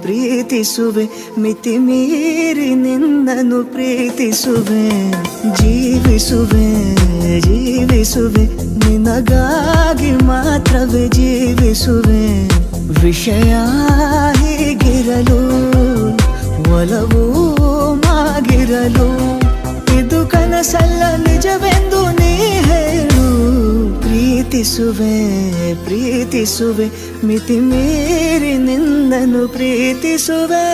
ಪ್ರೀತಿಸುವೆ ಮಿತಿ ಮೀರಿ ನಿನ್ನನ್ನು ಪ್ರೀತಿಸುವೆ ಜೀವಿಸುವೆ ನಿನಗಾಗಿ ಮಾತ್ರವೇ ಜೀವಿಸುವೆ ವಿಷಯ ಹೀಗಿರಲು ಒಲವು ಮಾಗಿರಲು ಇದು ಕನಸಲ್ಲ ನಿಜವೆಂದು ನೀ ಹೇಳು ಪ್ರೀತಿಸುವೆ ಮಿತಿ ಮೀರಿ ನಿನ್ನನ್ನು ಪ್ರೀತಿಸುವೆ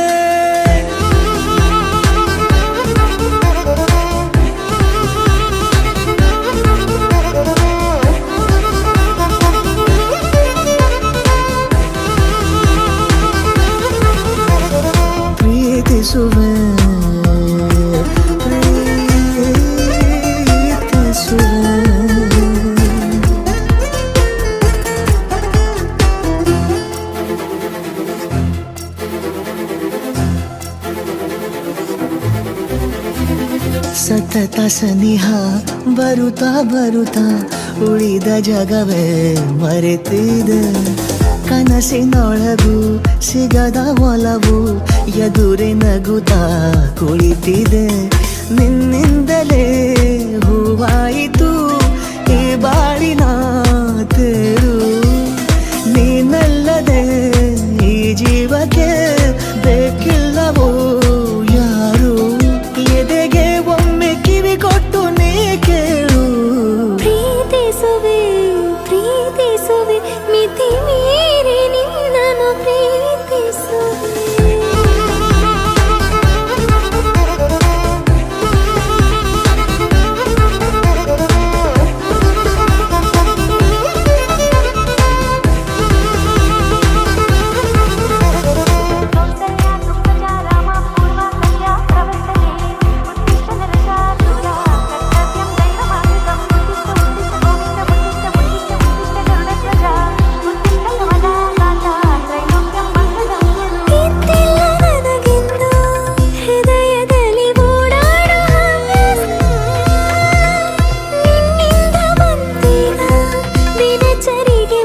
ಪ್ರೀತಿಸುವೆ ಸತತ ಸನಿಹ ಬರುತ್ತಾ ಉಳಿದ ಜಗವೇ ಮರೆತಿದೆ ಕನಸಿನೊಳಗೂ ಸಿಗದ ಒಲವು ಎದುರೆ ನಗುತ್ತಾ ಕುಳಿತಿದೆ ನಿನ್ನಿಂದಲೇ ಹೂವಾಯಿತು ಈ ಬಾಳಿನ ತೇರು ನೀನಲ್ಲದೆ ಈ ಜೀವಕ್ಕೆ ಬೇಕಿಲ್ಲವೋ ಯಾರು ಎದೆಗೆ ಒಮ್ಮೆ ಕಿವಿ ಕೊಟ್ಟು ನೀ ಕೇಳು ಪ್ರೀತಿಸುವೆ ಮಿತಿ ಮೀರಿ ನಿನ್ನನ್ನು ಪ್ರೀತಿಸುವೆ ದಿನಚರಿಗೆ